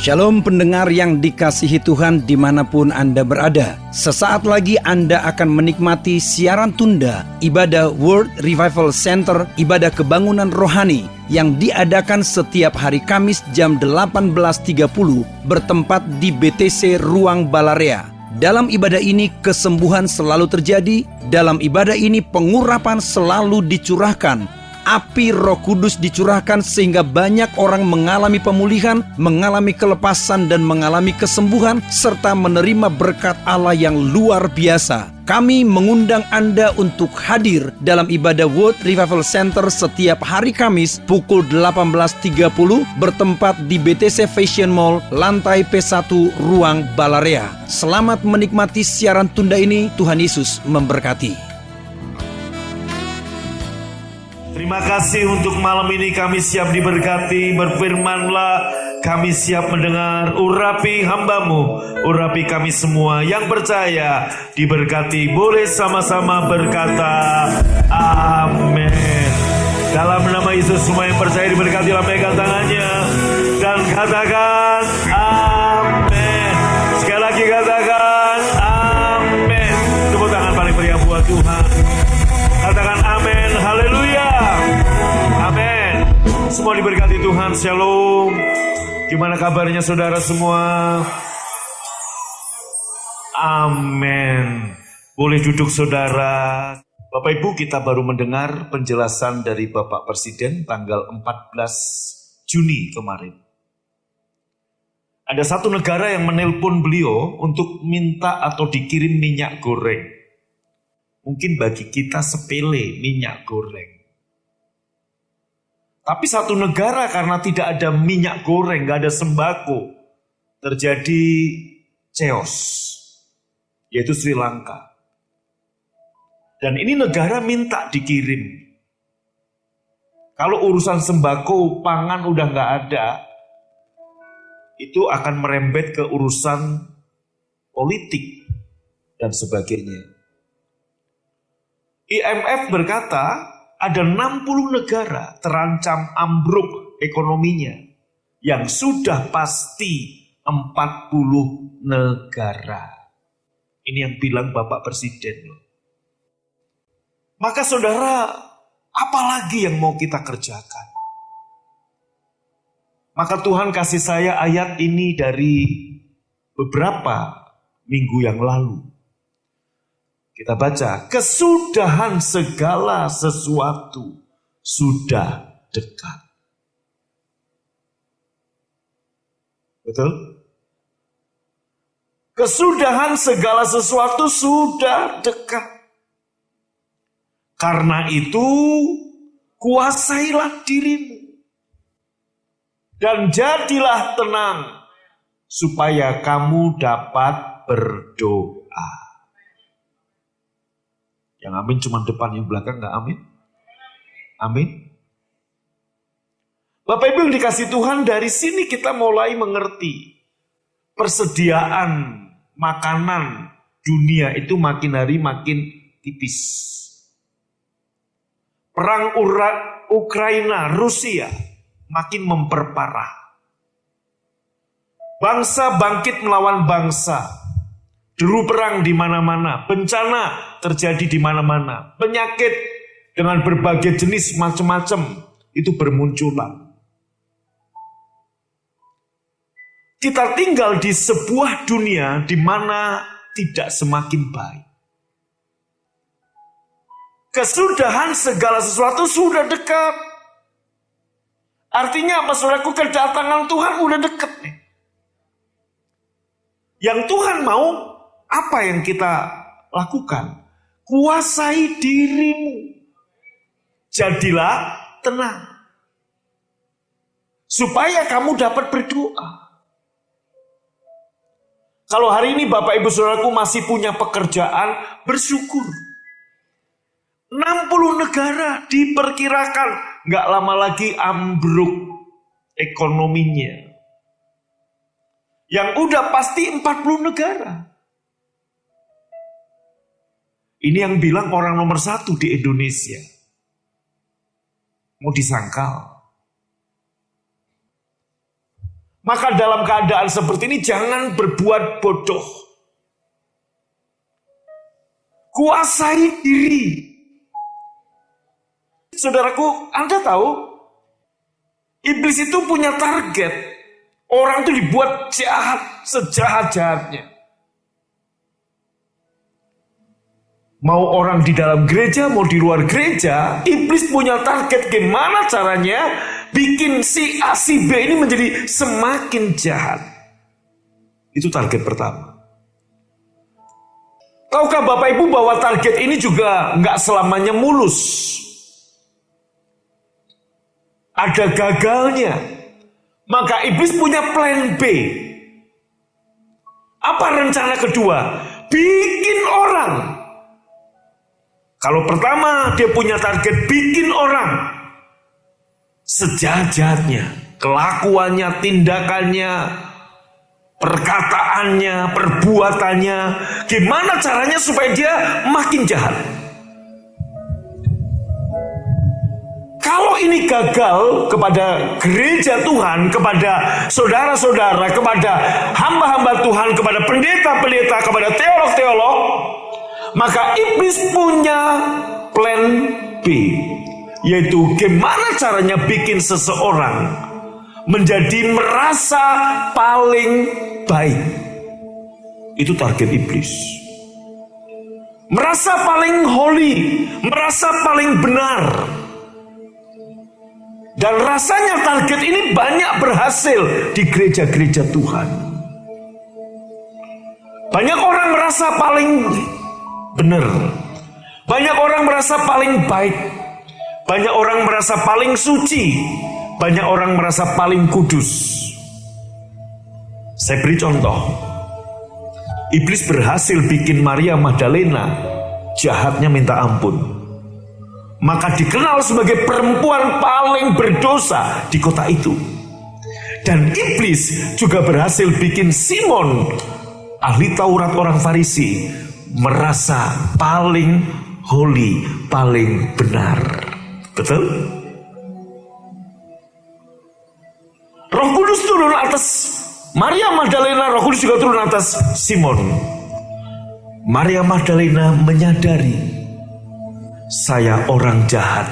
Shalom pendengar yang dikasihi Tuhan dimanapun Anda berada. Sesaat lagi Anda akan menikmati siaran tunda ibadah World Revival Center, ibadah kebangunan rohani yang diadakan setiap hari Kamis jam 18.30 bertempat di BTC Ruang Balarea. Dalam ibadah ini kesembuhan selalu terjadi, dalam ibadah ini pengurapan selalu dicurahkan. Api Roh Kudus dicurahkan sehingga banyak orang mengalami pemulihan, mengalami kelepasan dan mengalami kesembuhan serta menerima berkat Allah yang luar biasa. Kami mengundang Anda untuk hadir dalam ibadah World Revival Center setiap hari Kamis pukul 18.30 bertempat di BTC Fashion Mall, lantai P1 Ruang Balarea. Selamat menikmati siaran tunda ini. Tuhan Yesus memberkati. Terima kasih untuk malam ini, kami siap diberkati. Berfirmanlah, kami siap mendengar. Urapi hamba-Mu, urapi kami semua yang percaya diberkati. Boleh sama-sama berkata amin. Dalam nama Yesus, semua yang percaya diberkati, lambaikan tangannya dan katakan amin. Sekali lagi katakan amin. Tepuk tangan paling meriah buat Tuhan. Katakan amin, haleluya, amin. Semua diberkati Tuhan, shalom. Gimana kabarnya saudara semua? Amin. Boleh duduk saudara. Bapak Ibu, kita baru mendengar penjelasan dari Bapak Presiden tanggal 14 Juni kemarin. Ada satu negara yang menelpon beliau untuk minta atau dikirim minyak goreng. Mungkin bagi kita sepele minyak goreng. Tapi satu negara karena tidak ada minyak goreng, gak ada sembako, terjadi chaos, yaitu Sri Lanka. Dan ini negara minta dikirim. Kalau urusan sembako, pangan udah gak ada, itu akan merembet ke urusan politik dan sebagainya. IMF berkata ada 60 negara terancam ambruk ekonominya, yang sudah pasti 40 negara. Ini yang bilang Bapak Presiden. Maka saudara, apalagi yang mau kita kerjakan? Maka Tuhan kasih saya ayat ini dari beberapa minggu yang lalu. Kita baca, kesudahan segala sesuatu sudah dekat. Betul? Kesudahan segala sesuatu sudah dekat. Karena itu, kuasailah dirimu. Dan jadilah tenang, supaya kamu dapat berdoa. Yang amin cuma depan, yang belakang gak amin. Amin. Bapak Ibu yang dikasih Tuhan, dari sini kita mulai mengerti persediaan makanan dunia itu makin hari makin tipis. Perang Ukraina, Rusia makin memperparah. Bangsa bangkit melawan bangsa. Deru perang di mana-mana, bencana terjadi di mana-mana, penyakit dengan berbagai jenis macam-macam itu bermunculan. Kita tinggal di sebuah dunia di mana tidak semakin baik. Kesudahan segala sesuatu sudah dekat. Artinya apa saudaraku? Kedatangan Tuhan udah dekat nih. Yang Tuhan mau, apa yang kita lakukan? Kuasai dirimu. Jadilah tenang. Supaya kamu dapat berdoa. Kalau hari ini Bapak Ibu Saudaraku masih punya pekerjaan, bersyukur. 60 negara diperkirakan gak lama lagi ambruk ekonominya. Yang udah pasti 40 negara. Ini yang bilang orang nomor 1 di Indonesia. Mau disangkal. Maka dalam keadaan seperti ini jangan berbuat bodoh. Kuasai diri. Saudaraku, Anda tahu, iblis itu punya target. Orang itu dibuat jahat, sejahat-jahatnya. Mau orang di dalam gereja, mau di luar gereja, iblis punya target gimana caranya bikin si A, si B ini menjadi semakin jahat. Itu target pertama. Tahukah Bapak Ibu bahwa target ini juga nggak selamanya mulus. Ada gagalnya. Maka iblis punya plan B. Apa rencana kedua? Bikin orang. Kalau pertama dia punya target bikin orang sejahat-jahatnya, kelakuannya, tindakannya, perkataannya, perbuatannya, gimana caranya supaya dia makin jahat. Kalau ini gagal kepada gereja Tuhan, kepada saudara-saudara, kepada hamba-hamba Tuhan, kepada pendeta-pendeta, kepada teolog-teolog, maka iblis punya plan B, yaitu gimana caranya bikin seseorang menjadi merasa paling baik. Itu target iblis. Merasa paling holy, merasa paling benar. Dan rasanya target ini banyak berhasil di gereja-gereja Tuhan. Banyak orang merasa paling benar. Banyak orang merasa paling baik. Banyak orang merasa paling suci. Banyak orang merasa paling kudus. Saya beri contoh. Iblis berhasil bikin Maria Magdalena jahatnya minta ampun. Maka dikenal sebagai perempuan paling berdosa di kota itu. Dan iblis juga berhasil bikin Simon, ahli Taurat orang Farisi, merasa paling holy, paling benar. Betul? Roh Kudus turun atas Maria Magdalena, Roh Kudus juga turun atas Simon. Maria Magdalena menyadari, saya orang jahat,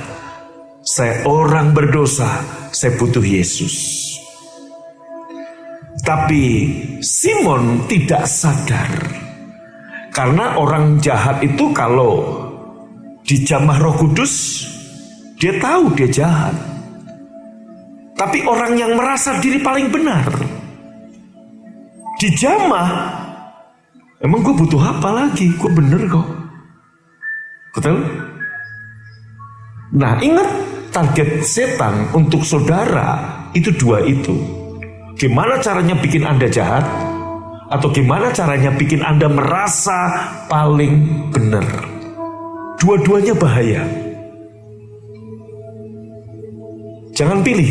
saya orang berdosa, saya butuh Yesus. Tapi Simon tidak sadar. Karena orang jahat itu kalau dijamah Roh Kudus, dia tahu dia jahat. Tapi orang yang merasa diri paling benar, dijamah, emang gue butuh apa lagi? Gue bener kok. Betul? Nah, ingat target setan untuk saudara itu dua itu. Gimana caranya bikin Anda jahat? Atau gimana caranya bikin Anda merasa paling benar? Dua-duanya bahaya. Jangan pilih.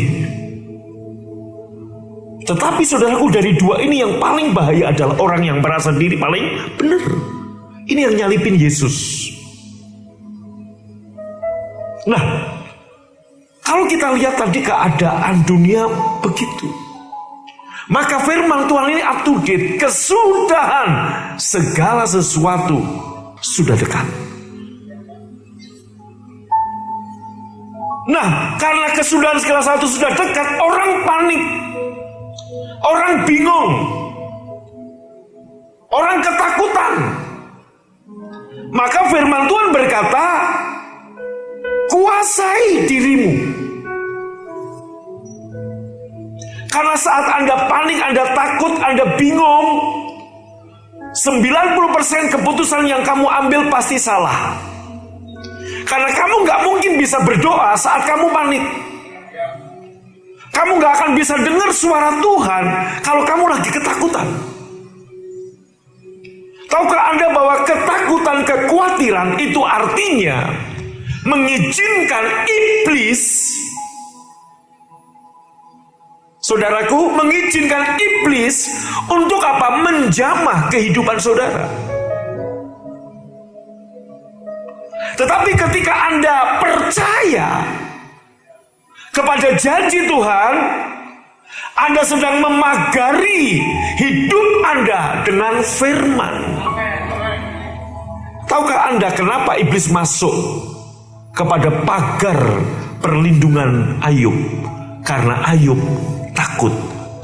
Tetapi saudaraku, dari dua ini yang paling bahaya adalah orang yang merasa diri paling benar. Ini yang nyalipin Yesus. Nah, kalau kita lihat tadi keadaan dunia begitu, maka firman Tuhan ini up to date. Kesudahan segala sesuatu sudah dekat. Nah, karena kesudahan segala sesuatu sudah dekat, orang panik, orang bingung, orang ketakutan. Maka firman Tuhan berkata, kuasai dirimu. Karena saat Anda panik, Anda takut, Anda bingung, 90% keputusan yang kamu ambil pasti salah. Karena kamu gak mungkin bisa berdoa saat kamu panik. Kamu gak akan bisa dengar suara Tuhan kalau kamu lagi ketakutan. Tahukah Anda bahwa ketakutan, kekhawatiran itu artinya mengizinkan iblis, saudaraku, mengizinkan iblis untuk apa? Menjamah kehidupan saudara. Tetapi ketika Anda percaya kepada janji Tuhan, Anda sedang memagari hidup Anda dengan firman. Tahukah Anda kenapa iblis masuk kepada pagar perlindungan Ayub? Karena Ayub takut,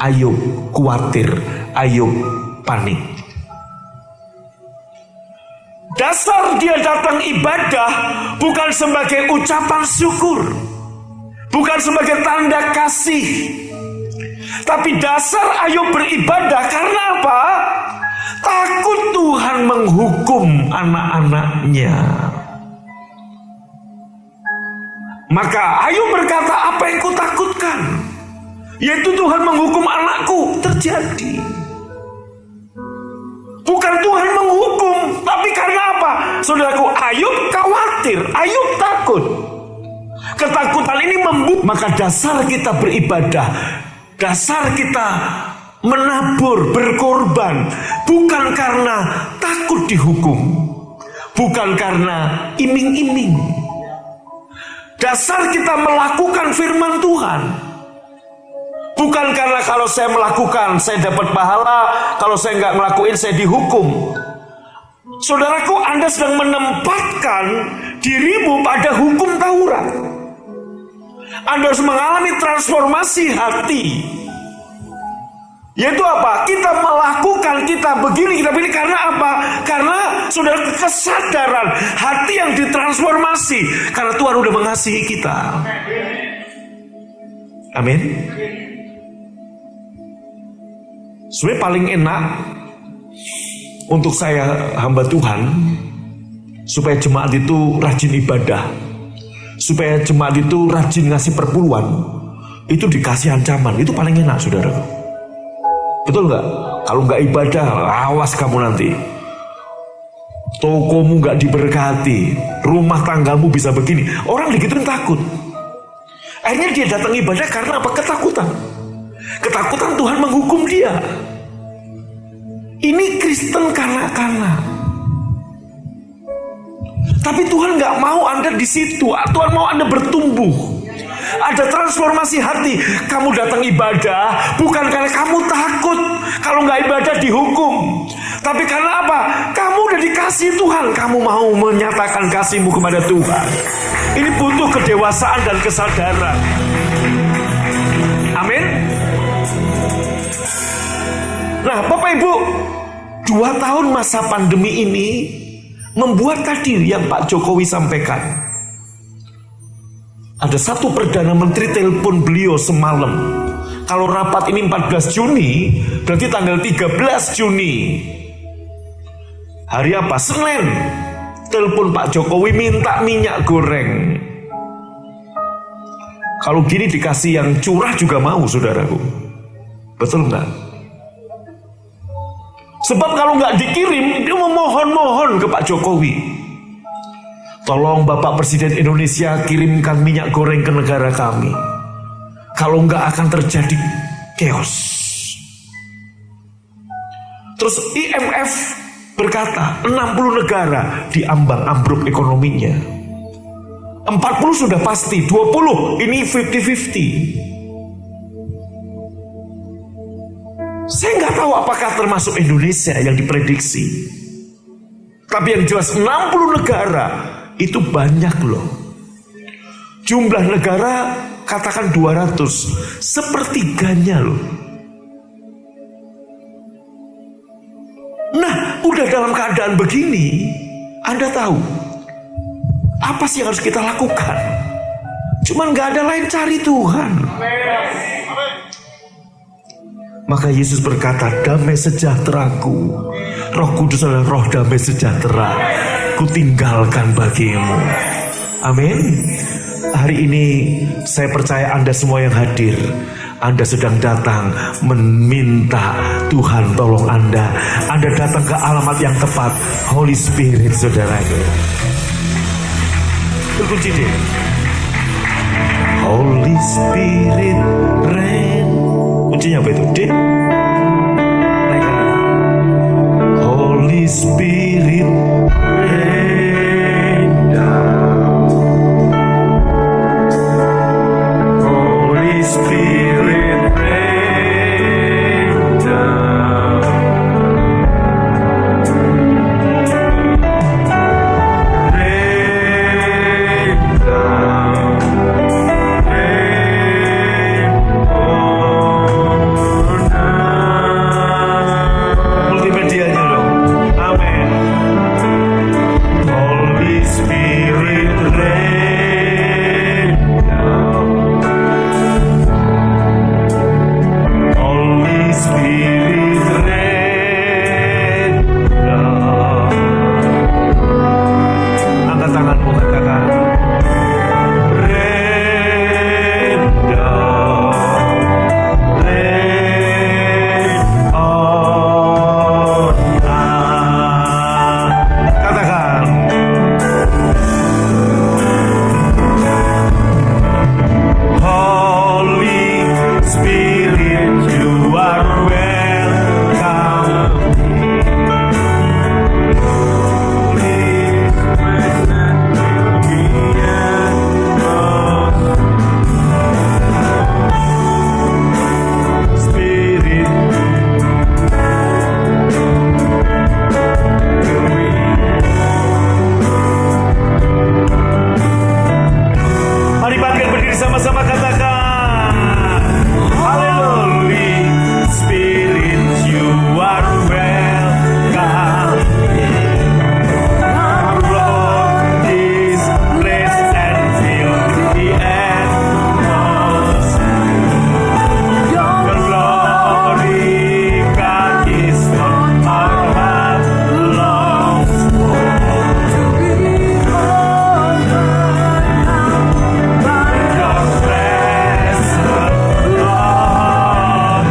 Ayub khawatir, Ayub panik. Dasar dia datang ibadah bukan sebagai ucapan syukur, bukan sebagai tanda kasih, tapi dasar Ayub beribadah karena apa? Takut Tuhan menghukum anak-anaknya. Maka Ayub berkata, apa yang kutakutkan? Yaitu Tuhan menghukum anakku. Terjadi. Bukan Tuhan menghukum, tapi karena apa? Saudaraku, Ayub khawatir, Ayub takut. Ketakutan ini membuat, maka dasar kita beribadah, dasar kita menabur, berkorban, bukan karena takut dihukum, bukan karena iming-iming. Dasar kita melakukan firman Tuhan, bukan karena kalau saya melakukan saya dapat pahala, kalau saya nggak melakukan saya dihukum. Saudaraku, Anda sedang menempatkan dirimu pada hukum Taurat. Anda harus mengalami transformasi hati. Yaitu apa? Kita melakukan, kita begini, kita begini. Karena apa? Karena saudara kesadaran hati yang ditransformasi. Karena Tuhan udah mengasihi kita. Amin. Sebenarnya paling enak untuk saya hamba Tuhan, supaya jemaat itu rajin ibadah, supaya jemaat itu rajin ngasih perpuluhan, itu dikasih ancaman. Itu paling enak, saudara. Betul nggak? Kalau nggak ibadah, awas kamu nanti. Tokomu nggak diberkati, rumah tanggamu bisa begini. Orang digituin takut. Akhirnya dia datang ibadah karena apa? Ketakutan. Ketakutan Tuhan menghukum dia. Ini Kristen kanak-kanak. Tapi Tuhan nggak mau Anda di situ. Tuhan mau Anda bertumbuh. Ada transformasi hati. Kamu datang ibadah bukan karena kamu takut kalau nggak ibadah dihukum, tapi karena apa? Kamu udah dikasih Tuhan. Kamu mau menyatakan kasihmu kepada Tuhan. Ini butuh kedewasaan dan kesadaran. Amin. Nah, Bapak Ibu, 2 tahun masa pandemi ini membuat tadi yang Pak Jokowi sampaikan. Ada satu Perdana Menteri telepon beliau semalam. Kalau rapat ini 14 Juni, berarti tanggal 13 Juni. Hari apa? Senin. Telepon Pak Jokowi minta minyak goreng. Kalau gini dikasih yang curah juga mau, saudaraku. Betul nggak? Sebab kalau nggak dikirim, dia memohon-mohon ke Pak Jokowi. Tolong Bapak Presiden Indonesia kirimkan minyak goreng ke negara kami. Kalau enggak akan terjadi chaos. Terus IMF berkata 60 negara diambang ambruk ekonominya. 40 sudah pasti, 20 ini 50-50. Saya nggak tahu apakah termasuk Indonesia yang diprediksi. Tapi yang jelas 60 negara itu banyak loh. Jumlah negara katakan 200, sepertiganya loh. Nah, udah dalam keadaan begini, Anda tahu apa sih yang harus kita lakukan? Cuman gak ada lain, cari Tuhan. Maka Yesus berkata, damai sejahteraku, Roh Kudus adalah roh damai sejahtera, kutinggalkan bagimu. Amin. Hari ini saya percaya Anda semua yang hadir, Anda sedang datang meminta Tuhan tolong Anda. Anda datang ke alamat yang tepat, Holy Spirit, saudara. Berkunci deh. Holy Spirit reign. Kuncinya apa itu? D. Holy Spirit rain down. Holy Spirit rain Spirit rain down. Angkat tanganmu, katakan rain down, rain on us. Katakan Holy Spirit, you are welcome. Please present me Spirit. Mari bangkit berdiri sama-sama, katakan Hallelujah. Spirit, you are welcome. Come Lord, this place and fill the atmosphere. Your glory, God, is what our heart longs for. Your presence, Lord.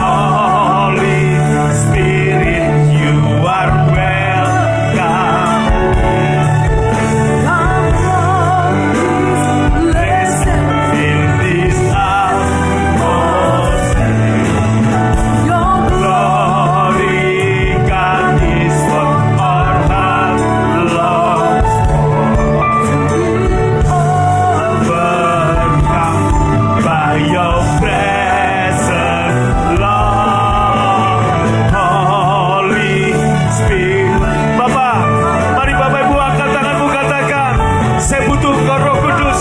Holy Spirit, you are welcome. Let's fill this atmosphere. Your glory, God, is what our heart longs for. Overcome by your presence, Lord. Holy Spirit. Bapak, mari Bapak Ibu angkat tanganmu, katakan, saya butuh Engkau Roh Kudus.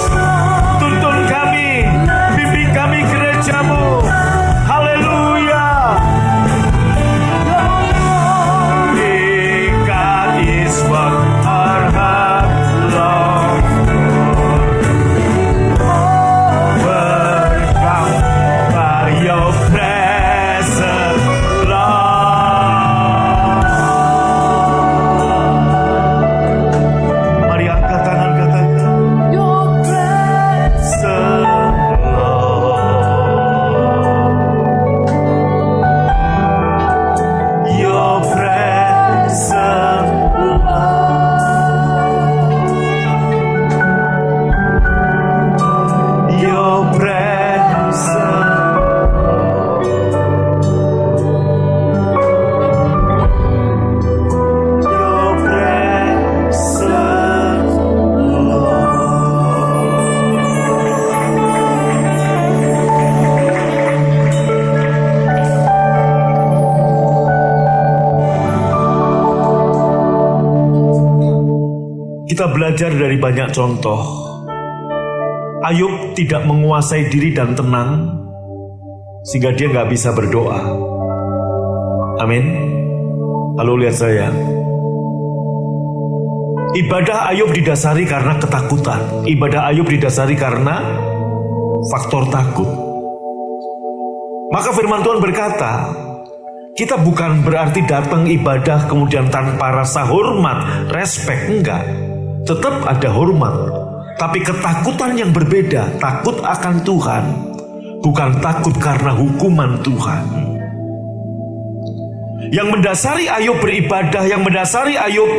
Tuntun kami, bimbing kami gerejamu. Haleluya. God is what our heart longs for. Overcome by your presence, Lord. Mari angkat tangan, katakan your presence, Lord. Your presence, Lord. Your presence. Your presence, Lord. Kita belajar dari banyak contoh. Ayub tidak menguasai diri dan tenang, sehingga dia nggak bisa berdoa. Amin. Lalu lihat saya. Ibadah Ayub didasari karena ketakutan. Ibadah Ayub didasari karena faktor takut. Maka firman Tuhan berkata, kita bukan berarti datang ibadah kemudian tanpa rasa hormat, respek, enggak. Tetap ada hormat, tapi ketakutan yang berbeda. Takut akan Tuhan, bukan takut karena hukuman Tuhan. Yang mendasari Ayub beribadah, yang mendasari Ayub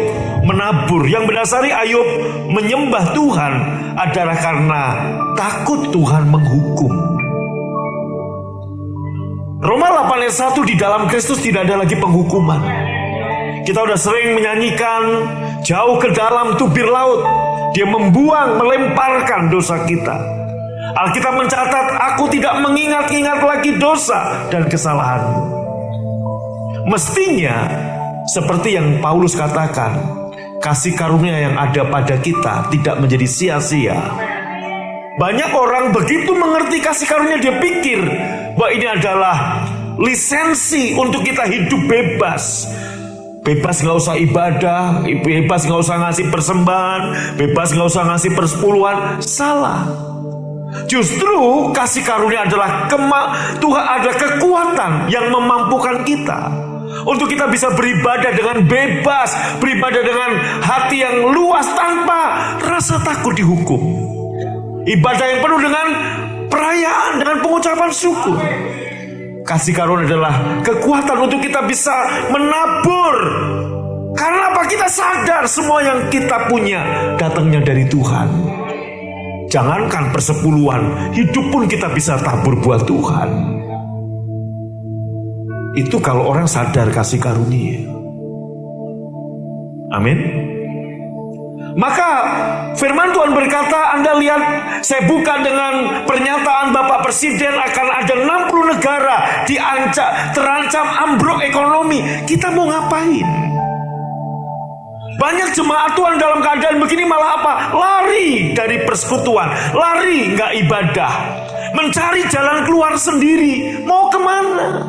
menabur, yang mendasari Ayub menyembah Tuhan adalah karena takut Tuhan menghukum. Roma 8 ayat 1, di dalam Kristus tidak ada lagi penghukuman. Kita udah sering menyanyikan, jauh ke dalam tubir laut, dia membuang, melemparkan dosa kita. Alkitab mencatat, aku tidak mengingat-ingat lagi dosa dan kesalahanmu. Mestinya, seperti yang Paulus katakan, kasih karunia yang ada pada kita tidak menjadi sia-sia. Banyak orang begitu mengerti kasih karunia, dia pikir bahwa ini adalah lisensi untuk kita hidup bebas. Bebas gak usah ibadah, bebas gak usah ngasih persembahan, bebas gak usah ngasih persepuluhan. Salah. Justru kasih karunia adalah Tuhan adalah kekuatan yang memampukan kita untuk kita bisa beribadah dengan bebas, beribadah dengan hati yang luas tanpa rasa takut dihukum. Ibadah yang penuh dengan perayaan, dengan pengucapan syukur. Kasih karunia adalah kekuatan untuk kita bisa menabur. Karena apa? Kita sadar semua yang kita punya datangnya dari Tuhan. Jangankan persepuluhan, hidup pun kita bisa tabur buat Tuhan. Itu kalau orang sadar kasih karunia. Amin. Maka firman Tuhan berkata, Anda lihat, saya buka dengan pernyataan Bapak Presiden akan ada 60 negara terancam ambruk ekonomi. Kita mau ngapain? Banyak jemaat Tuhan dalam keadaan begini malah apa? Lari dari persekutuan, lari nggak ibadah, mencari jalan keluar sendiri. Mau kemana?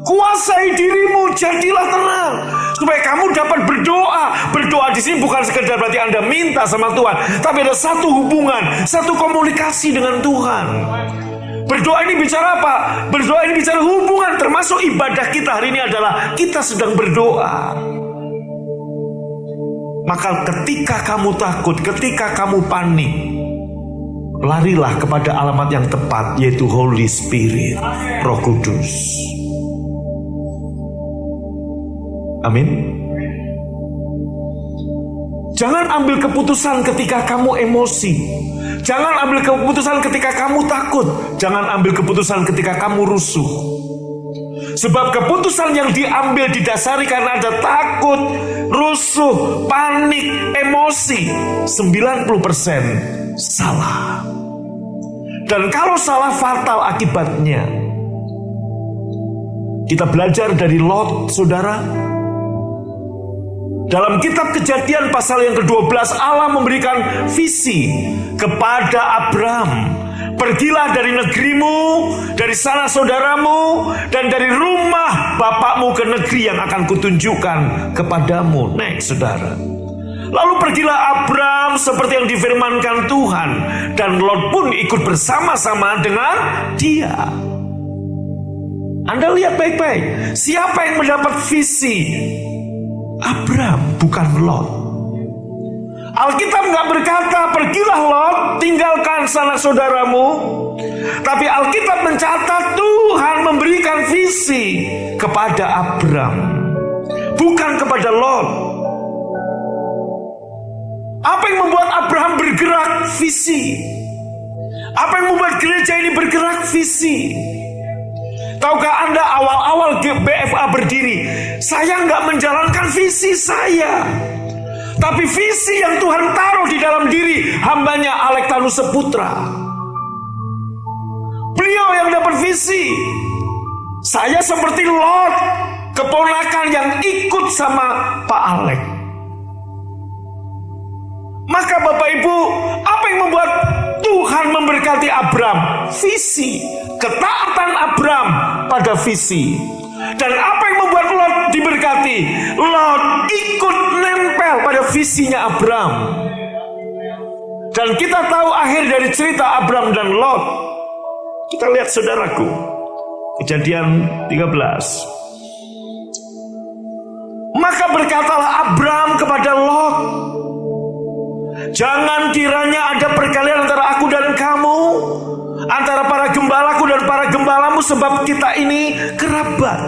Kuasai dirimu, jadilah tenang, supaya kamu dapat berdoa. Berdoa di sini bukan sekedar berarti Anda minta sama Tuhan, tapi ada satu hubungan, satu komunikasi dengan Tuhan. Berdoa ini bicara apa? Berdoa ini bicara hubungan, termasuk ibadah kita hari ini adalah kita sedang berdoa. Maka ketika kamu takut, ketika kamu panik, larilah kepada alamat yang tepat, yaitu Holy Spirit, Roh Kudus. Amin. Jangan ambil keputusan ketika kamu emosi. Jangan ambil keputusan ketika kamu takut. Jangan ambil keputusan ketika kamu rusuh. Sebab keputusan yang diambil didasari karena ada takut, rusuh, panik, emosi, 90% salah. Dan kalau salah, fatal akibatnya. Kita belajar dari Lot, saudara. Dalam kitab Kejadian pasal yang ke-12, Allah memberikan visi kepada Abram. Pergilah dari negerimu, dari sana saudaramu, dan dari rumah bapakmu ke negeri yang akan kutunjukkan kepadamu. Next, saudara. Lalu pergilah Abram seperti yang difirmankan Tuhan, dan Lot pun ikut bersama-sama dengan dia. Anda lihat baik-baik, siapa yang mendapat visi? Abram, bukan Lot. Alkitab nggak berkata pergilah Lot, tinggalkan sanak saudaramu. Tapi Alkitab mencatat Tuhan memberikan visi kepada Abram, bukan kepada Lot. Apa yang membuat Abraham bergerak? Visi. Apa yang membuat gereja ini bergerak? Visi. Tahukah Anda awal-awal BFA berdiri, saya nggak menjalankan visi saya, tapi visi yang Tuhan taruh di dalam diri hambanya Alektanus Seputra. Beliau yang dapat visi. Saya seperti Lot, keponakan yang ikut sama Pak Alek. Maka Bapak Ibu, apa yang membuat Tuhan memberkati Abram? Visi, ketaatan Abram pada visi. Dan apa yang membuat Lot diberkati? Lot ikut nempel pada visinya Abram. Dan kita tahu akhir dari cerita Abram dan Lot. Kita lihat saudaraku, Kejadian 13. Maka berkatalah Abram kepada Lot, jangan kiranya ada perkelahian antara aku dan kamu, antara para gembalaku dan para gembalamu, sebab kita ini kerabat.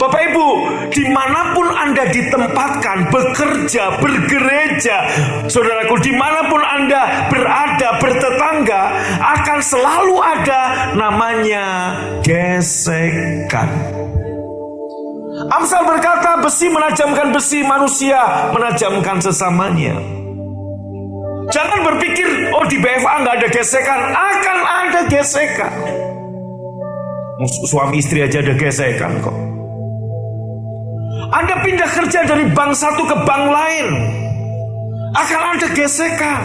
Bapak Ibu, dimanapun Anda ditempatkan, bekerja, bergereja, saudaraku, dimanapun Anda berada, bertetangga, akan selalu ada namanya gesekan. Amsal berkata, besi menajamkan besi, manusia menajamkan sesamanya. Jangan berpikir, oh di BFA nggak ada gesekan. Akan ada gesekan. Suami istri aja ada gesekan kok. Anda pindah kerja dari bank satu ke bank lain, akan ada gesekan.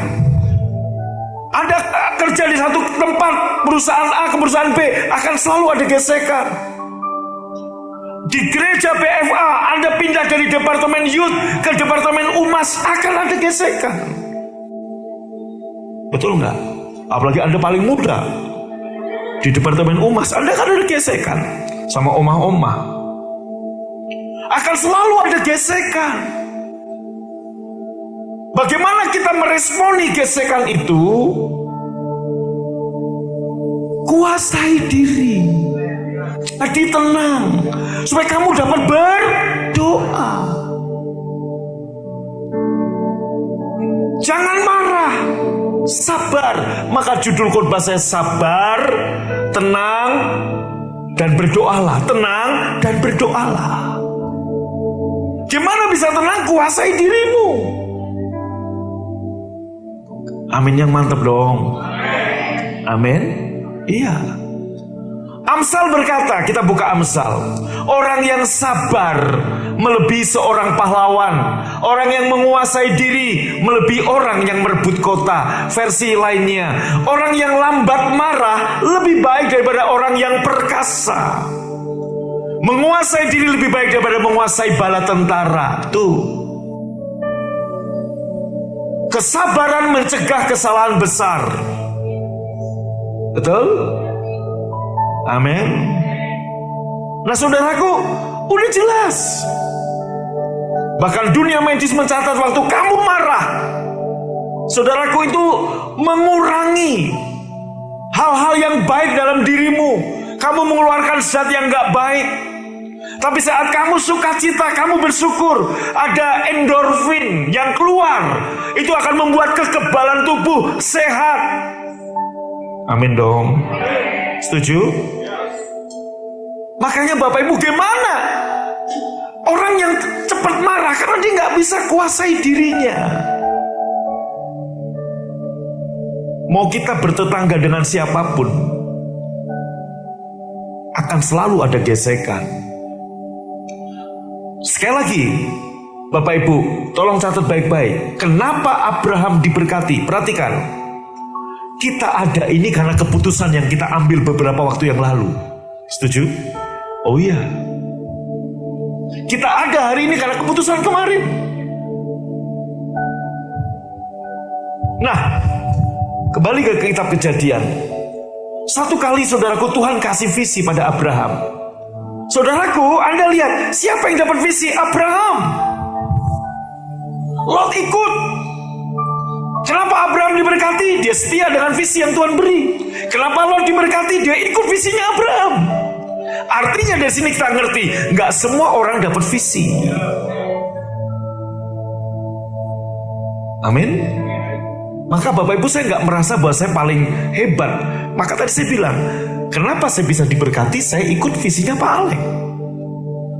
Anda kerja di satu tempat, perusahaan A ke perusahaan B, akan selalu ada gesekan. Di gereja BFA Anda pindah dari departemen youth ke departemen umas, akan ada gesekan. Betul nggak? Apalagi Anda paling muda. Di departemen umas Anda akan ada gesekan sama omah-omah. Akan selalu ada gesekan. Bagaimana kita meresponi gesekan itu? Kuasai diri. Jadi tenang, supaya kamu dapat berdoa. Jangan marah, sabar. Maka judul khotbah saya sabar, tenang, dan berdoalah. Tenang dan berdoalah. Gimana bisa tenang? Kuasai dirimu. Amin yang mantap dong. Amin. Iya. Amsal berkata, kita buka Amsal, orang yang sabar melebihi seorang pahlawan, orang yang menguasai diri melebihi orang yang merebut kota. Versi lainnya, orang yang lambat marah lebih baik daripada orang yang perkasa. Menguasai diri lebih baik daripada menguasai bala tentara. Tuh. Kesabaran mencegah kesalahan besar. Betul? Amin. Nah saudaraku, udah jelas. Bahkan dunia medis mencatat waktu kamu marah, saudaraku, itu mengurangi hal-hal yang baik dalam dirimu. Kamu mengeluarkan zat yang gak baik. Tapi saat kamu sukacita, kamu bersyukur, ada endorfin yang keluar. Itu akan membuat kekebalan tubuh sehat. Amin dong. Setuju? Makanya Bapak Ibu, gimana orang yang cepat marah karena dia nggak bisa kuasai dirinya. Mau kita bertetangga dengan siapapun, akan selalu ada gesekan. Sekali lagi, Bapak Ibu, tolong catat baik-baik. Kenapa Abraham diberkati? Perhatikan. Kita ada ini karena keputusan yang kita ambil beberapa waktu yang lalu. Setuju? Oh iya. Kita ada hari ini karena keputusan kemarin. Nah, kembali ke kitab Kejadian. Satu kali saudaraku, Tuhan kasih visi pada Abraham. Saudaraku, Anda lihat, siapa yang dapat visi? Abraham. Lot ikut. Kenapa Abraham diberkati? Dia setia dengan visi yang Tuhan beri. Kenapa Lot diberkati? Dia ikut visinya Abraham. Artinya dari sini kita ngerti, nggak semua orang dapat visi. Amin. Maka Bapak Ibu, saya nggak merasa bahwa saya paling hebat. Maka tadi saya bilang, kenapa saya bisa diberkati? Saya ikut visinya Pak Alek.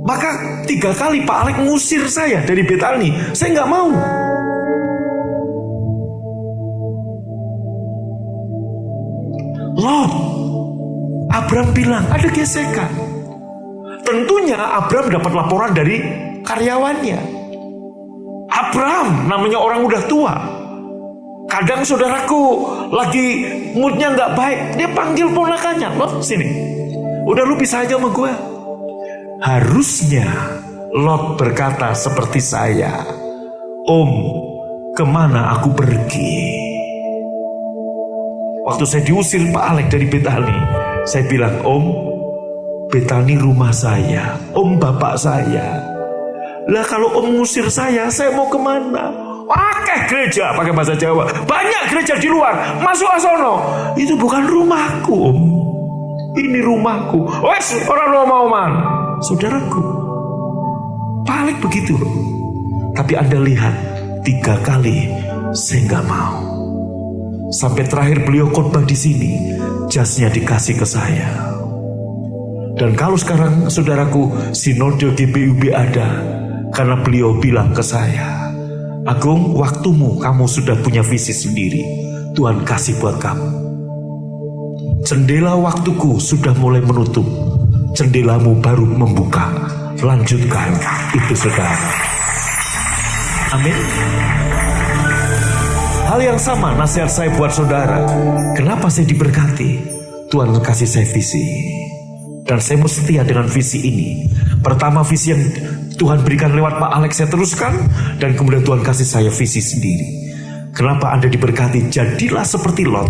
Maka 3 kali Pak Alek ngusir saya dari Betani. Saya nggak mau. Lot, Abraham bilang ada gesekan. Tentunya Abraham dapat laporan dari karyawannya. Abraham namanya orang udah tua. Kadang saudaraku lagi moodnya nggak baik, dia panggil ponakannya, Lot sini. Udah lu bisa aja sama gue. Harusnya Lot berkata seperti saya, Om, kemana aku pergi? Waktu saya diusir Pak Alek dari Betani, saya bilang, Om, Betani rumah saya, Om bapak saya. Lah kalau Om ngusir saya mau kemana? Pakai gereja, pakai bahasa Jawa. Banyak gereja di luar, masuk asono. Itu bukan rumahku, Om. Ini rumahku. Wes, orang mau man. Saudaraku, Pak Alek begitu. Tapi Anda lihat, 3 kali saya nggak mau. Sampai terakhir beliau khotbah di sini, jasnya dikasih ke saya. Dan kalau sekarang saudaraku, sinode GBUB ada karena beliau bilang ke saya, Agung, waktumu, kamu sudah punya visi sendiri. Tuhan kasih buat kamu. Jendela waktuku sudah mulai menutup, jendelamu baru membuka. Lanjutkan itu, saudara. Amin. Hal yang sama nasihat saya buat saudara. Kenapa saya diberkati? Tuhan kasih saya visi. Dan saya mau setia dengan visi ini. Pertama visi yang Tuhan berikan lewat Pak Alex saya teruskan, dan kemudian Tuhan kasih saya visi sendiri. Kenapa Anda diberkati? Jadilah seperti Lot,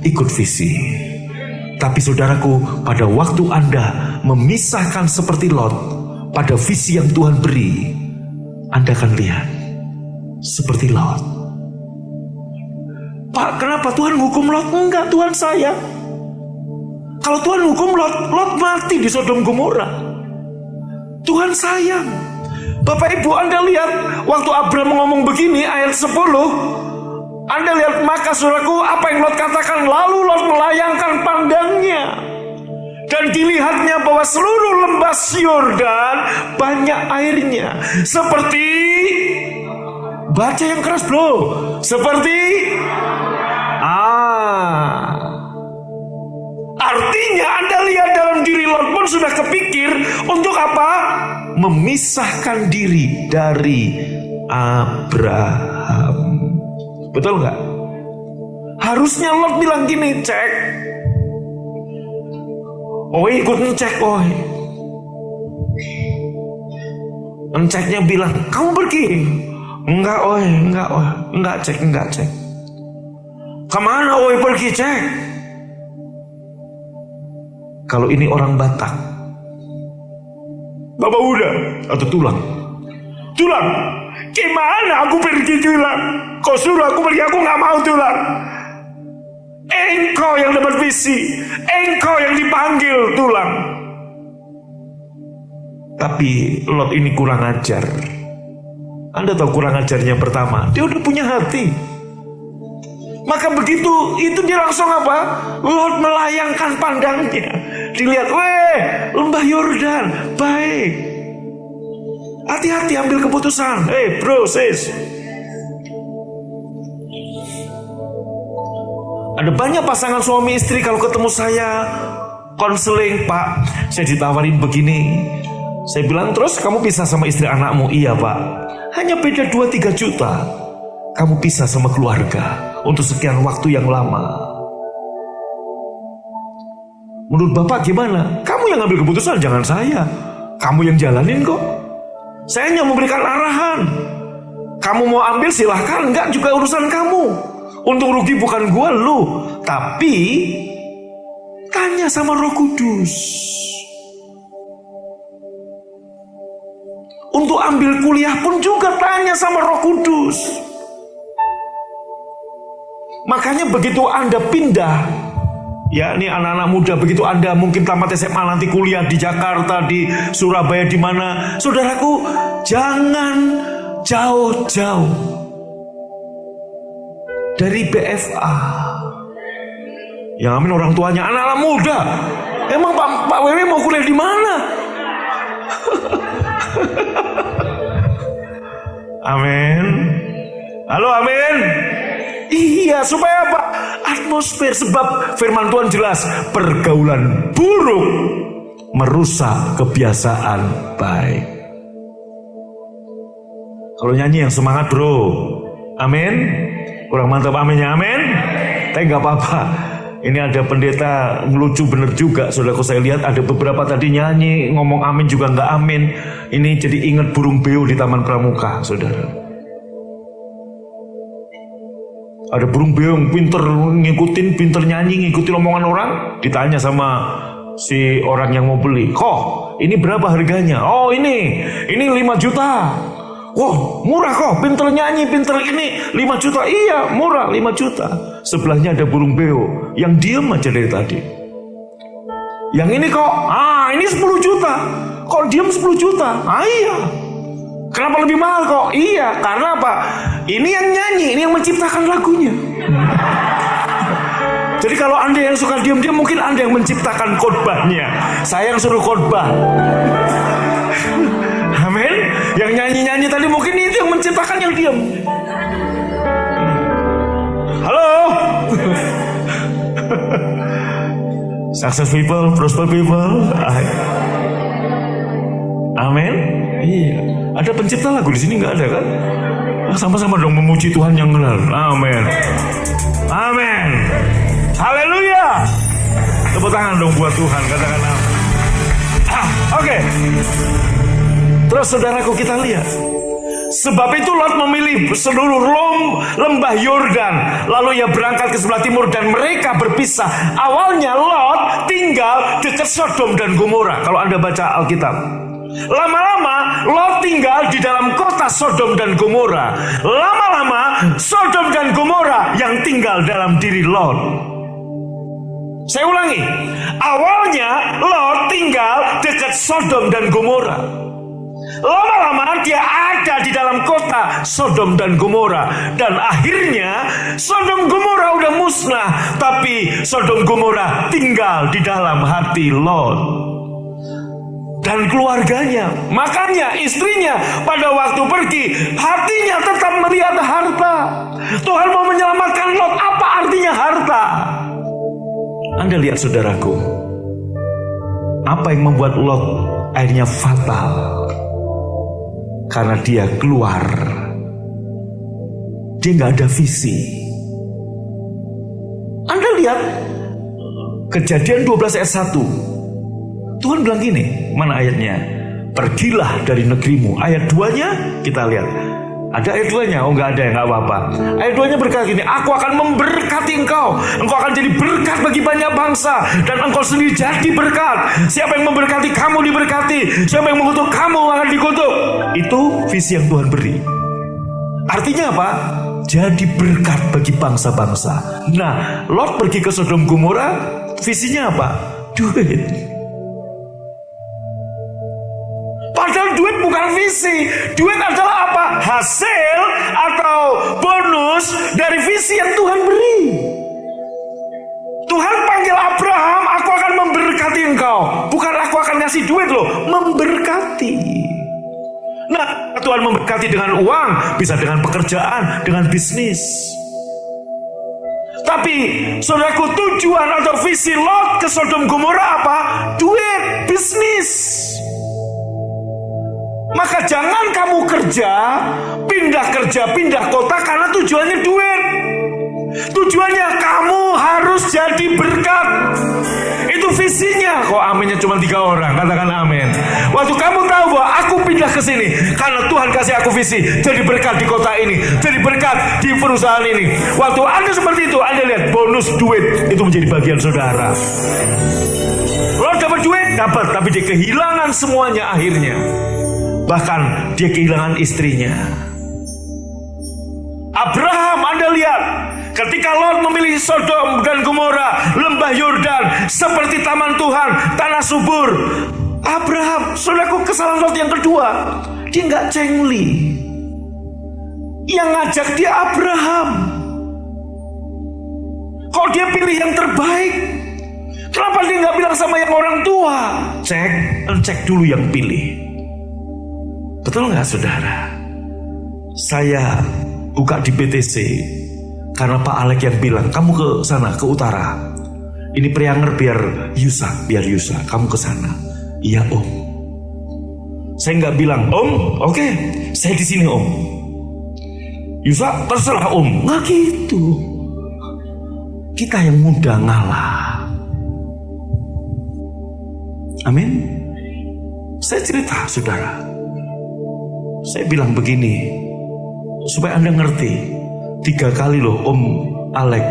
ikut visi. Tapi saudaraku, pada waktu Anda memisahkan seperti Lot pada visi yang Tuhan beri, Anda akan lihat seperti Lot. Pak, kenapa Tuhan hukum Lot? Enggak, Tuhan sayang. Kalau Tuhan hukum Lot, Lot mati di Sodom Gomora. Tuhan sayang. Bapak Ibu, Anda lihat waktu Abraham ngomong begini, ayat 10, Anda lihat, maka saudaraku, apa yang Lot katakan, lalu Lot melayangkan pandangnya, dan dilihatnya bahwa seluruh lembah Yordan banyak airnya, seperti, baca yang keras bro, seperti, artinya Anda lihat dalam diri Lot pun sudah kepikir untuk apa? Memisahkan diri dari Abraham. Betul nggak? Harusnya Lot bilang gini, cek. Oi ikut ngecek, oi. Ngeceknya bilang, kamu pergi. Enggak, oi, enggak cek. Kemana oi pergi, cek? Kalau ini orang Batak, Bapak udah atau tulang, gimana aku pergi tulang? Kau suruh aku pergi, aku nggak mau tulang. Engkau yang dapat visi, engkau yang dipanggil tulang. Tapi Lot ini kurang ajar. Anda tahu kurang ajarnya pertama, dia udah punya hati. Maka begitu itu dia langsung apa? Lot melayangkan pandangnya. Dilihat, lembah Yordan, baik. Hati-hati ambil keputusan. Bro, sis. Ada banyak pasangan suami istri kalau ketemu saya konseling, Pak, saya ditawarin begini. Saya bilang, terus kamu pisah sama istri anakmu? Iya, Pak. Hanya beda 2-3 juta. Kamu pisah sama keluarga untuk sekian waktu yang lama. Menurut Bapak gimana? Kamu yang ambil keputusan, jangan saya. Kamu yang jalanin kok. Saya hanya memberikan arahan. Kamu mau ambil silahkan, enggak juga urusan kamu. Untung rugi bukan gua, lu. Tapi tanya sama Roh Kudus. Untuk ambil kuliah pun juga tanya sama Roh Kudus. Makanya begitu Anda pindah, ya ini anak-anak muda, begitu Anda mungkin tamat SMA nanti kuliah di Jakarta, di Surabaya, di mana, saudaraku, jangan jauh-jauh dari BFA. Yang amin orang tuanya, anak-anak muda. Emang Pak Wewe mau kuliah di mana? Amin. Halo, amin. Iya, supaya apa? Atmosfer, sebab firman Tuhan jelas, pergaulan buruk merusak kebiasaan baik. Kalau nyanyi yang semangat bro, amin. Kurang mantap aminnya, amin. Tapi gak apa-apa. Ini ada pendeta ngelucu bener juga, saudaraku, saya lihat ada beberapa tadi nyanyi ngomong amin juga gak amin. Ini jadi ingat burung beo di Taman Pramuka, saudara. Ada burung beo yang pinter ngikutin, pinter nyanyi, ngikutin omongan orang. Ditanya sama si orang yang mau beli, kok ini berapa harganya? Oh ini 5 juta. Wah murah kok, pinter nyanyi, pinter ini 5 juta. Iya murah 5 juta. Sebelahnya ada burung beo yang diem aja dari tadi. Yang ini kok, ini 10 juta. Kok diem 10 juta? Iya. Kenapa lebih mahal kok? Iya, karena apa? Ini yang nyanyi, ini yang menciptakan lagunya. Jadi kalau Anda yang suka diam-diam, mungkin Anda yang menciptakan khotbahnya. Saya yang suruh khotbah. Amin. Yang nyanyi-nyanyi tadi mungkin itu yang menciptakan yang diam. Halo. Success people, prosper people. Amin. Iya. Ada pencipta lagu di sini nggak ada kan? Sama-sama dong memuji Tuhan yang benar. Amin. Amin. Haleluya. Tepuk tangan dong buat Tuhan. Katakan amin. Oke. Terus saudaraku, kita lihat. Sebab itu Lot memilih seluruh lembah Yordan, lalu ia berangkat ke sebelah timur dan mereka berpisah. Awalnya Lot tinggal dekat Sodom dan Gomora. Kalau Anda baca Alkitab, lama-lama Lot tinggal di dalam kota Sodom dan Gomora. Lama-lama Sodom dan Gomora yang tinggal dalam diri Lot. Saya ulangi, awalnya Lot tinggal dekat Sodom dan Gomora. Lama-lama dia ada di dalam kota Sodom dan Gomora. Dan akhirnya Sodom Gomora udah musnah, tapi Sodom Gomora tinggal di dalam hati Lot dan keluarganya. Makanya istrinya pada waktu pergi, hatinya tetap melihat harta. Tuhan mau menyelamatkan Lot. Apa artinya harta? Anda lihat saudaraku, apa yang membuat Lot akhirnya fatal? Karena dia keluar, dia nggak ada visi. Anda lihat Kejadian 12 ayat 1. Tuhan bilang gini, mana ayatnya? Pergilah dari negerimu. Ayat 2-nya kita lihat. Ada ayat 2-nya? Oh nggak ada ya, nggak apa-apa. Ayat 2-nya berkata gini, aku akan memberkati engkau. Engkau akan jadi berkat bagi banyak bangsa. Dan engkau sendiri jadi berkat. Siapa yang memberkati kamu diberkati. Siapa yang mengutuk kamu akan dikutuk. Itu visi yang Tuhan beri. Artinya apa? Jadi berkat bagi bangsa-bangsa. Nah, Lot pergi ke Sodom Gomora, visinya apa? Duit. Padahal duit bukan visi. Duit adalah apa? Hasil atau bonus dari visi yang Tuhan beri. Tuhan panggil Abraham, aku akan memberkati engkau. Bukan aku akan ngasih duit loh, memberkati. Nah, Tuhan memberkati dengan uang, bisa dengan pekerjaan, dengan bisnis. Tapi, saudaraku, tujuan atau visi Lot ke Sodom Gomora apa? Duit, bisnis. Maka jangan kamu pindah kota karena tujuannya duit. Tujuannya kamu harus jadi berkat. Itu visinya. Kok aminnya cuma 3 orang? Katakan amin. Waktu kamu tahu bahwa aku pindah ke sini karena Tuhan kasih aku visi, jadi berkat di kota ini, jadi berkat di perusahaan ini. Waktu Anda seperti itu, Anda lihat bonus duit itu menjadi bagian saudara. Lo dapat duit, dapat, tapi dia kehilangan semuanya akhirnya. Bahkan dia kehilangan istrinya. Abraham, Anda lihat, ketika Lot memilih Sodom dan Gomora, lembah Yordan, seperti taman Tuhan, tanah subur. Abraham, saudaraku, kesalahan Lot yang kedua, dia nggak cengli. Yang ngajak dia Abraham. Kok dia pilih yang terbaik? Kenapa dia nggak bilang sama yang orang tua? Cek dulu yang pilih. Betul nggak, saudara? Saya buka di BTC karena Pak Alek yang bilang, kamu ke sana, ke utara. Ini Prianger biar Yusa, kamu ke sana. Iya Om. Saya nggak bilang, Om, oke, saya di sini Om. Yusa, terserah Om. Nggak gitu. Kita yang muda ngalah. Amin. Saya cerita, saudara. Saya bilang begini, supaya Anda ngerti. 3 kali loh Om Alek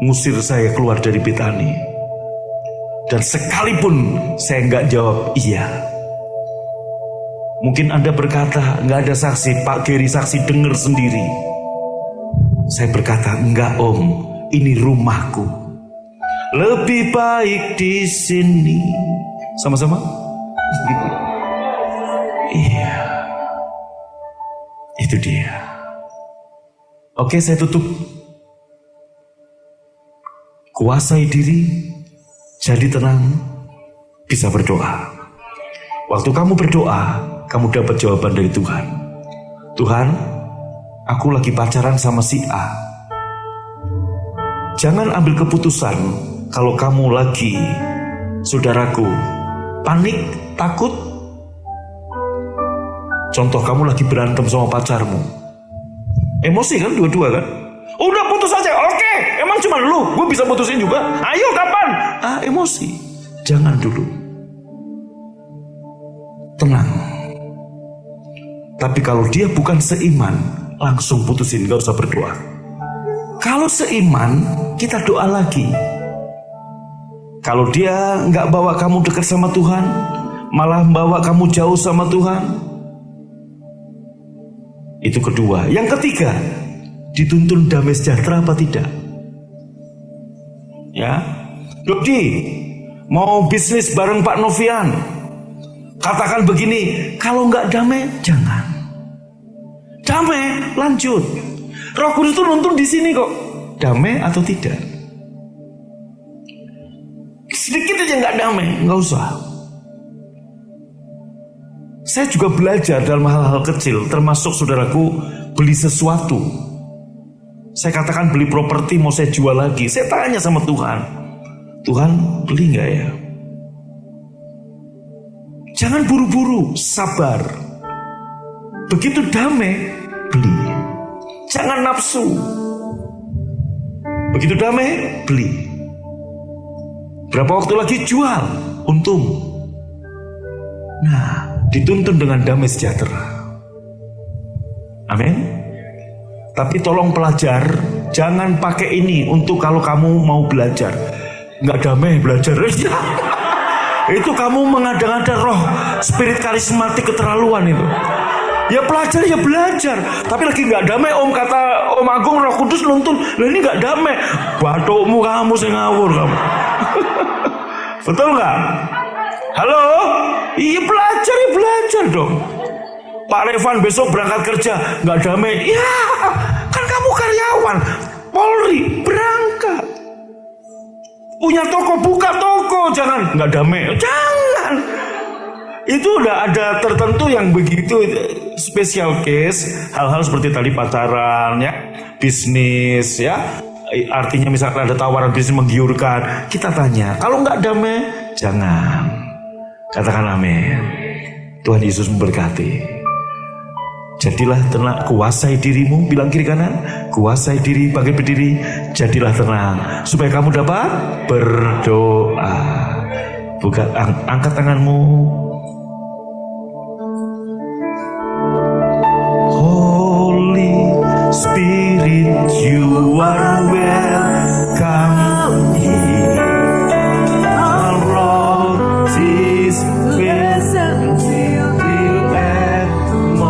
ngusir saya keluar dari Betani. Dan sekalipun saya nggak jawab iya. Mungkin Anda berkata nggak ada saksi, Pak Geri saksi dengar sendiri. Saya berkata, enggak Om, ini rumahku. Lebih baik di sini. Sama-sama? Iya. Itu dia. Oke, saya tutup. Kuasai diri, jadi tenang, bisa berdoa. Waktu kamu berdoa, kamu dapat jawaban dari Tuhan. Tuhan, aku lagi pacaran sama si A. Jangan ambil keputusan kalau kamu lagi, saudaraku, panik, takut. Contoh, kamu lagi berantem sama pacarmu. Emosi kan, dua-dua kan? Udah putus aja, oke. Emang cuma lu, gue bisa putusin juga. Ayo kapan? Emosi. Jangan dulu. tenang. Tapi kalau dia bukan seiman, langsung putusin, gak usah berdoa. Kalau seiman, kita doa lagi. Kalau dia gak bawa kamu dekat sama Tuhan, malah bawa kamu jauh sama Tuhan, itu kedua. Yang ketiga, dituntun damai sejahtera apa tidak? Ya, Dodi mau bisnis bareng Pak Novian, katakan begini, kalau nggak damai jangan. Damai, lanjut. Roh Kudus itu nuntun di sini kok. Damai atau tidak? Sedikit aja nggak damai, nggak usah. Saya juga belajar dalam hal-hal kecil, termasuk saudaraku beli sesuatu. Saya katakan beli properti mau saya jual lagi. Saya tanya sama Tuhan, Tuhan beli nggak ya? Jangan buru-buru, sabar. Begitu damai, beli. Jangan nafsu. Begitu damai, beli. Berapa waktu lagi jual, untung. Nah, dituntun dengan damai sejahtera. Amin. Tapi tolong pelajar, jangan pakai ini untuk kalau kamu mau belajar. Nggak damai belajar. Itu kamu mengada-ngada roh spirit karismatik keterlaluan itu. Ya pelajar ya belajar, tapi lagi nggak damai. Om kata Om Agung, Roh Kudus nuntun, lah ini nggak damai. Batukmu kamu sing ngawur kamu. Betul nggak? Halo? Iya belajar ya belajar dong. Pak Revan besok berangkat kerja nggak damai. Ya kan kamu karyawan Polri, berangkat. Punya toko, buka toko, jangan nggak damai, jangan. Itu udah ada tertentu yang begitu special case, hal-hal seperti tadi pacaran, ya, bisnis, ya. Artinya misalkan ada tawaran bisnis menggiurkan, kita tanya, kalau nggak damai, jangan. Katakan amin. Tuhan Yesus memberkati. Jadilah tenang, kuasai dirimu, bilang kiri kanan, kuasai diri, bangkit berdiri, jadilah tenang, supaya kamu dapat berdoa. Buka, angkat tanganmu. Holy Spirit, you are welcome here. Our Lord is present in the atmosphere.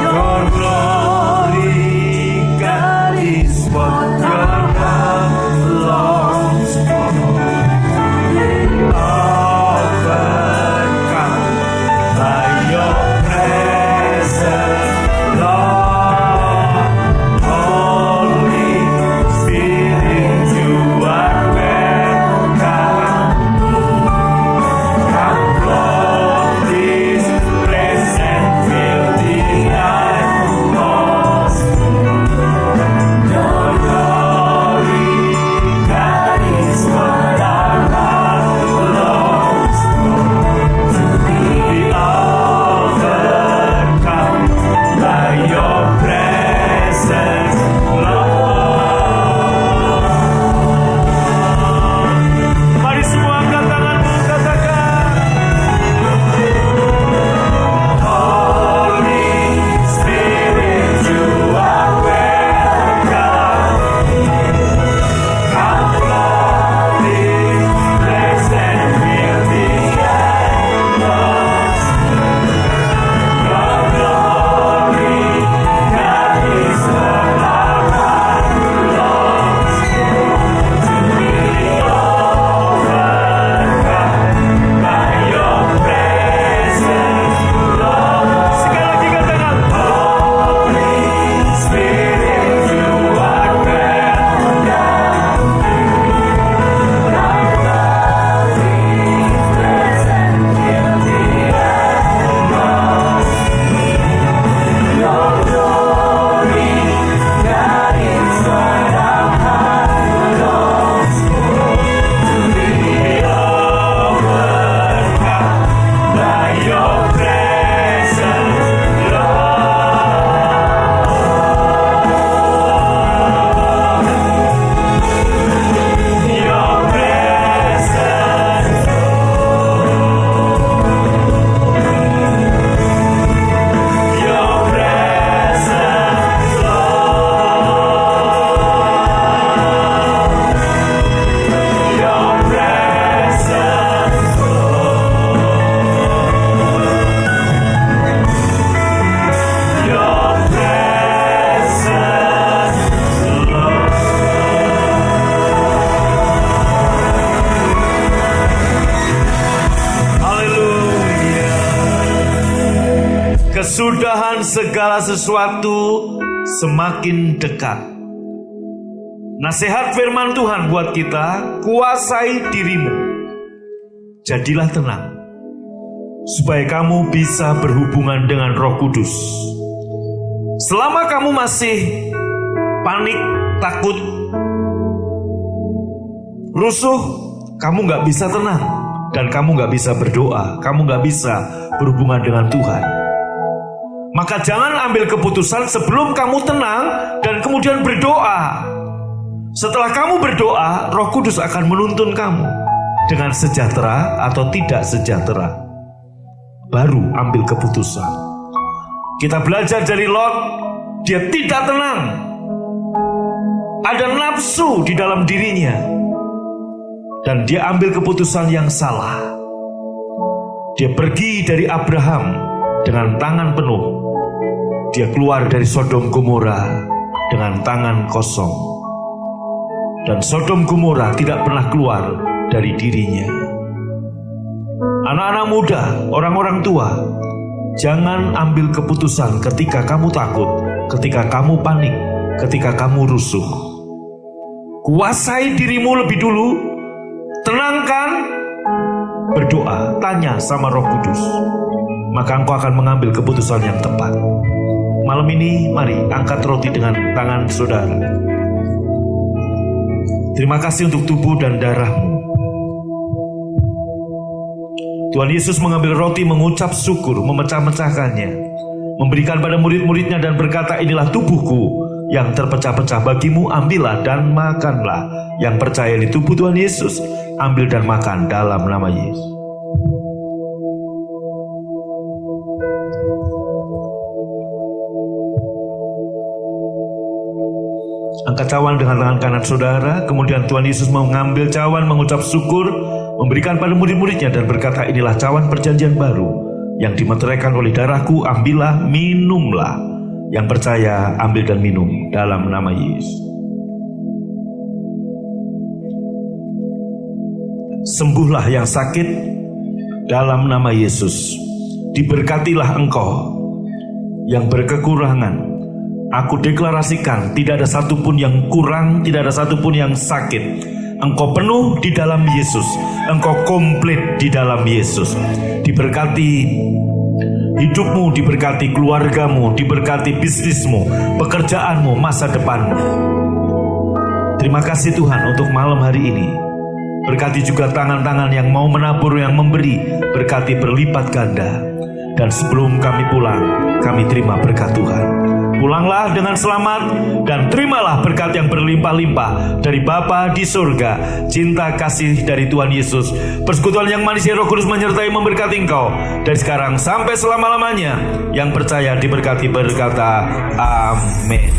Your glory, God, is what your heart longs for. Overcome by your presence, Lord. Oh, kesudahan segala sesuatu semakin dekat. Nasihat firman Tuhan buat kita, kuasai dirimu. Jadilah tenang, supaya kamu bisa berhubungan dengan Roh Kudus. Selama kamu masih panik, takut, rusuh, kamu gak bisa tenang. Dan kamu gak bisa berdoa, kamu gak bisa berhubungan dengan Tuhan. Maka jangan ambil keputusan sebelum kamu tenang dan kemudian berdoa. Setelah kamu berdoa, Roh Kudus akan menuntun kamu dengan sejahtera atau tidak sejahtera. Baru ambil keputusan. Kita belajar dari Lot, dia tidak tenang. Ada nafsu di dalam dirinya. Dan dia ambil keputusan yang salah. Dia pergi dari Abraham dengan tangan penuh. Dia keluar dari Sodom Gomora dengan tangan kosong. Dan Sodom Gomora tidak pernah keluar dari dirinya. Anak-anak muda, orang-orang tua, jangan ambil keputusan ketika kamu takut, ketika kamu panik, ketika kamu rusuh. Kuasai dirimu lebih dulu. Tenangkan, berdoa, tanya sama Roh Kudus. Maka engkau akan mengambil keputusan yang tepat. Malam ini, mari angkat roti dengan tangan saudara. Terima kasih untuk tubuh dan darahmu. Tuhan Yesus mengambil roti, mengucap syukur, memecah-mecahkannya, memberikan pada murid-muridnya dan berkata, inilah tubuhku yang terpecah-pecah bagimu, ambillah dan makanlah. Yang percaya di tubuh Tuhan Yesus, ambil dan makan dalam nama Yesus. Angkat cawan dengan tangan kanan saudara. Kemudian Tuhan Yesus mengambil cawan, mengucap syukur, memberikan pada murid-muridnya dan berkata, inilah cawan perjanjian baru yang dimeteraikan oleh darahku, ambillah, minumlah. Yang percaya, ambil dan minum dalam nama Yesus. Sembuhlah yang sakit dalam nama Yesus. Diberkatilah engkau yang berkekurangan. Aku deklarasikan, tidak ada satupun yang kurang, tidak ada satupun yang sakit. Engkau penuh di dalam Yesus. Engkau komplit di dalam Yesus. Diberkati hidupmu, diberkati keluargamu, diberkati bisnismu, pekerjaanmu, masa depanmu. Terima kasih Tuhan untuk malam hari ini. Berkati juga tangan-tangan yang mau menabur, yang memberi, berkati berlipat ganda. Dan sebelum kami pulang, kami terima berkat Tuhan. Pulanglah dengan selamat dan terimalah berkat yang berlimpah-limpah dari Bapa di surga, cinta kasih dari Tuhan Yesus, persekutuan yang manis Roh Kudus menyertai memberkati engkau dari sekarang sampai selama-lamanya. Yang percaya diberkati berkata amin.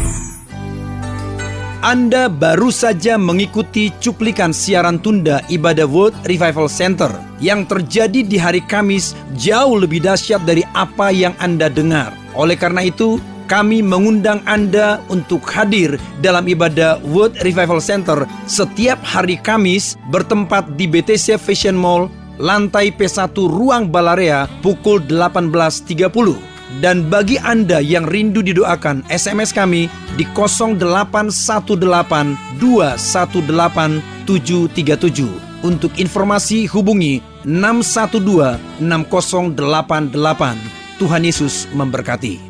Anda baru saja mengikuti cuplikan siaran tunda ibadah World Revival Center yang terjadi di hari Kamis jauh lebih dahsyat dari apa yang Anda dengar. Oleh karena itu, kami mengundang Anda untuk hadir dalam ibadah World Revival Center setiap hari Kamis bertempat di BTC Fashion Mall, lantai P1 Ruang Balarea pukul 18.30. Dan bagi Anda yang rindu didoakan, SMS kami di 0818218737. Untuk informasi hubungi 6126088. Tuhan Yesus memberkati.